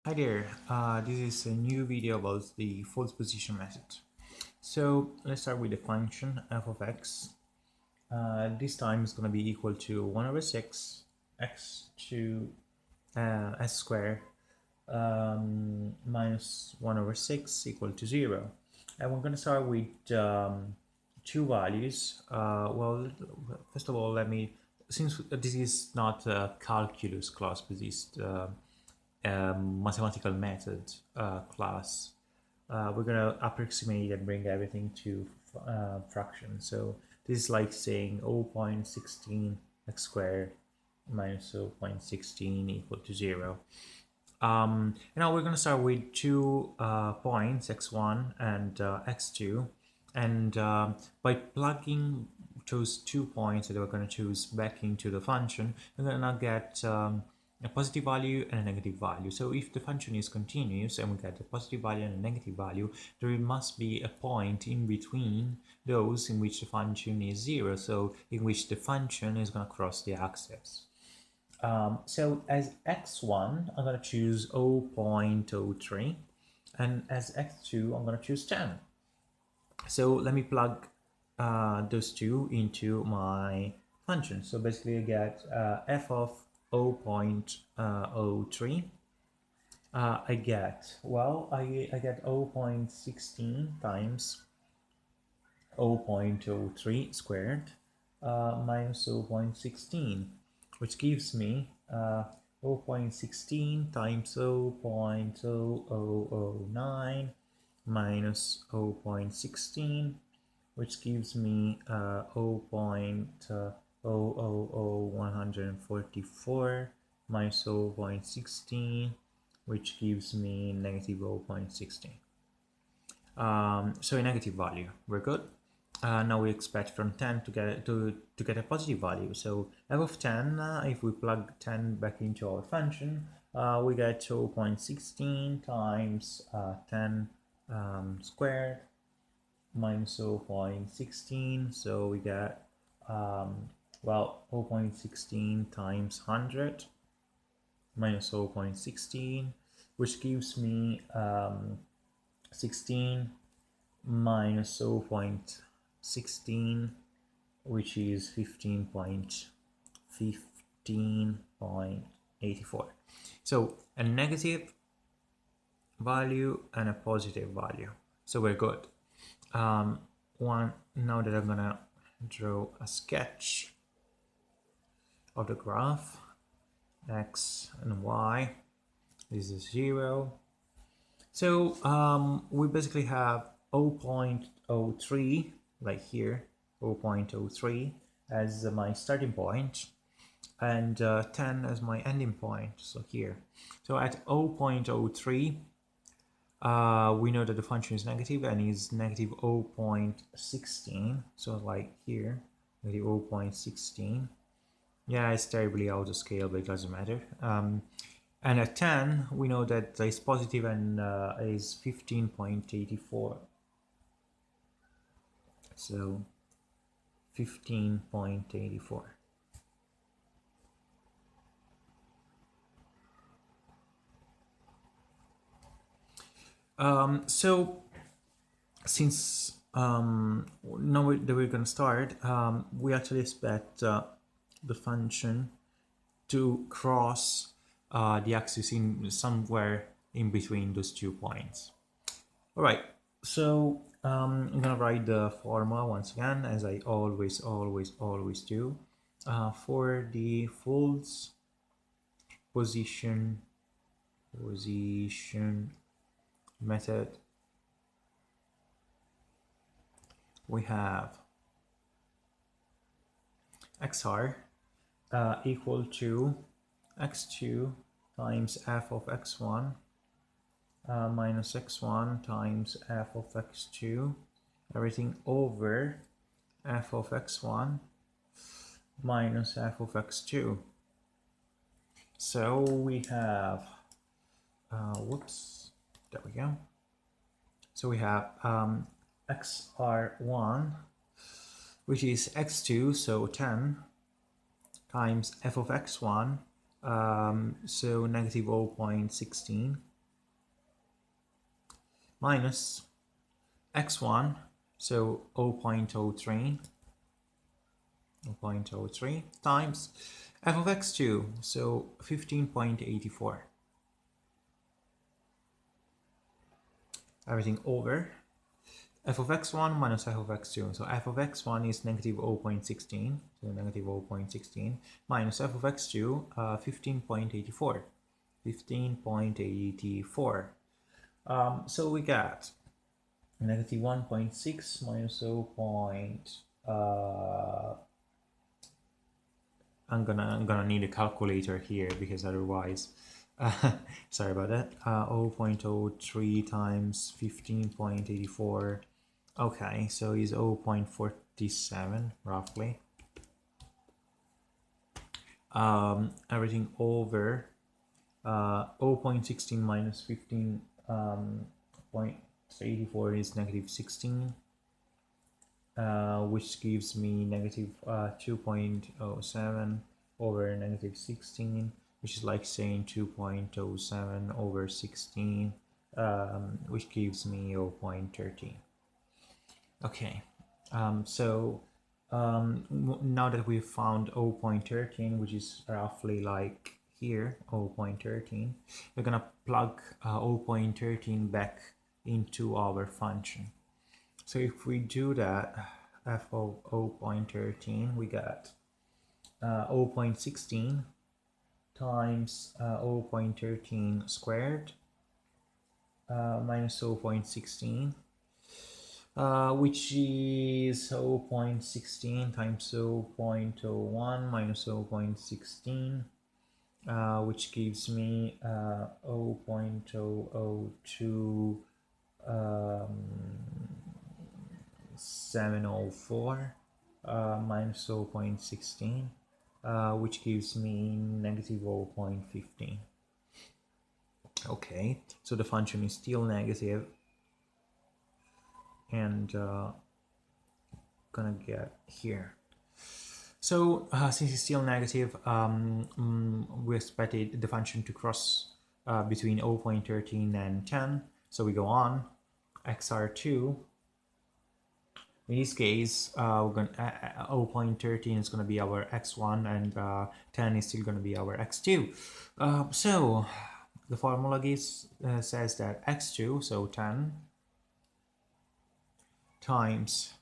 Hi there, this is a new video about the false position method. So let's start with the function f of x. This time is going to be equal to 1 over 6 x to s squared minus 1 over 6 equal to 0. And we're going to start with two values. First of all, since this is not a calculus class, but this mathematical method class, we're gonna approximate and bring everything to fraction. So this is like saying 0.16 x squared minus 0.16 equal to 0. Now we're going to start with two points, x1 and x2, and by plugging those 2 points that we're going to choose back into the function, we're going to get a positive value and a negative value. So if the function is continuous and we get a positive value and a negative value, there must be a point in between those in which the function is 0, so in which the function is going to cross the axis. So as x1, I'm going to choose 0.03, and as x2, I'm going to choose 10. So let me plug those two into my function. So basically I get f of 0.03. I get 0.16 times 0.03 squared minus 0.16, which gives me 0.16 times 0.0009 minus 0.16, which gives me 0.000144 minus 0.16, which gives me negative 0.16. So a negative value, we're good. Now we expect from 10 to get a positive value. So f of 10, if we plug 10 back into our function, we get 0.16 times 10 squared minus 0.16. So we get 0.16 times 100 minus 0.16, which gives me 16 minus 0.16, which is 15.84. So a negative value and a positive value. So we're good. Now that I'm gonna draw a sketch of the graph, x and y, this is 0. So we basically have 0.03, like here, 0.03 as my starting point, and 10 as my ending point, so here. So at 0.03, we know that the function is negative and is negative 0.16, so like here, negative 0.16. Yeah, it's terribly out of scale, but it doesn't matter. And at 10, we know that it's positive and is 15.84. So 15.84. So since now that we're going to start, we actually expect the function to cross the axis in somewhere in between those 2 points. All right, so I'm gonna write the formula once again, as I always do, for the false position method. We have xr equal to x2 times f of x1 minus x1 times f of x2, everything over f of x1 minus f of x2. So we have, there we go. So we have xr1, which is x2, so 10, times f of x1, so negative 0.16, minus x1, so 0.03 times f of x2, so 15.84. Everything over f of x1 minus f of x2. So f of x1 is negative 0.16, so negative 0.16, minus f of x2, 15.84. 15.84. So we got negative 1.6 minus 0. I'm gonna need a calculator here because otherwise, sorry about that. 0.03 times 15.84. Okay, so is 0.47 roughly. Everything over 0.16 minus 15.84 is negative 16. Which gives me negative 2.07 over negative 16, which is like saying 2.07 over 16, which gives me 0.13. Okay, so now that we've found 0.13, which is roughly like here, 0.13, we're gonna plug 0.13 back into our function. So if we do that, f of 0.13, we got 0.16 times 0.13 squared minus 0.16, which is 0.16 times 0.01 minus 0.16, which gives me 0.002 704 minus 0.16, which gives me negative 0.15. Okay, so the function is still negative, and gonna get here. So since it's still negative, we expected the function to cross between 0.13 and 10. So we go on, xr2. In this case, we're going 0.13 is going to be our x1, and 10 is still going to be our x2. So the formula says that x2, so 10, times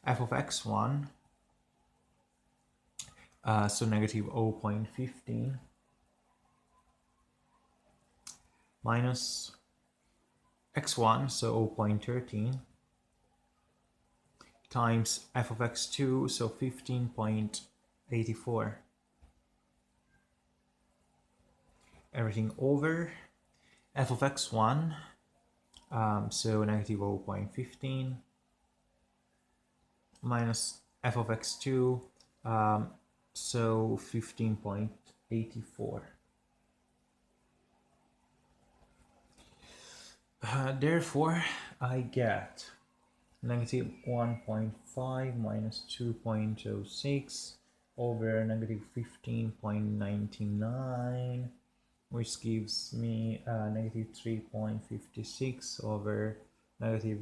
f of x1, so negative 0.15, minus x1, so 0.13, times f of x2, so 15.84. Everything over f of x1, so negative 0.15, minus f of x2, so 15.84. Therefore, I get negative 1.5 minus 2.06 over negative 15.99, which gives me negative 3.56 over negative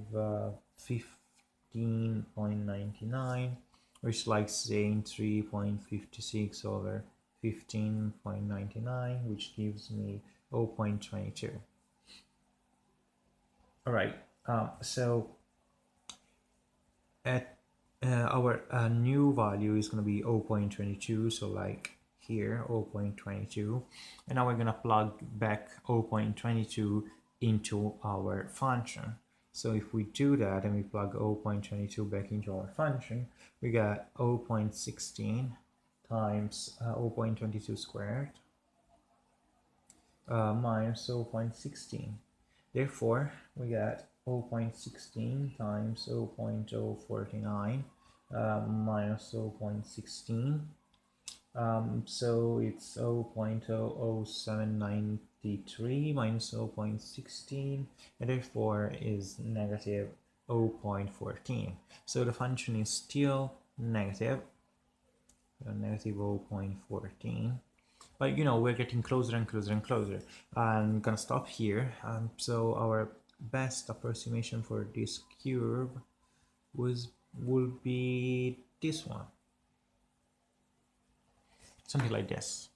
15.99, which is like saying 3.56 over 15.99, which gives me 0.22. All right, so at our new value is going to be 0.22, so like here 0.22, and now we're going to plug back 0.22 into our function. So if we do that and we plug 0.22 back into our function, we got 0.16 times 0.22 squared minus 0.16. Therefore, we got 0.16 times 0.049 minus 0.16. So it's 0.00793 minus 0.16, and therefore is negative 0.14. So the function is still negative, negative 0.14. But you know, we're getting closer and closer and closer. I'm gonna stop here. So our best approximation for this curve would be this one, something like this.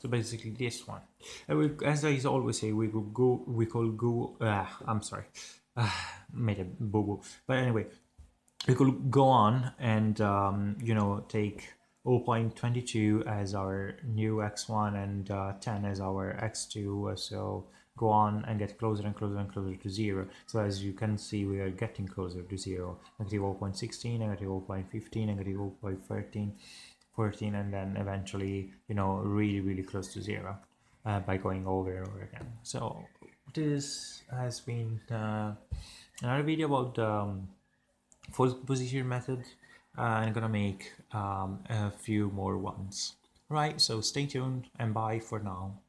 So basically this one. And as I always say, we could go. I'm sorry, made a boo boo. But anyway, we could go on and take 0.22 as our new x1 and 10 as our x2, so go on and get closer and closer and closer to 0. So as you can see, we are getting closer to 0. Negative 0.16, negative 0.15, negative 0.13, 14, and then eventually really close to 0 by going over and over again. So this has been another video about full position method. I'm gonna make a few more ones. Right, so stay tuned and bye for now.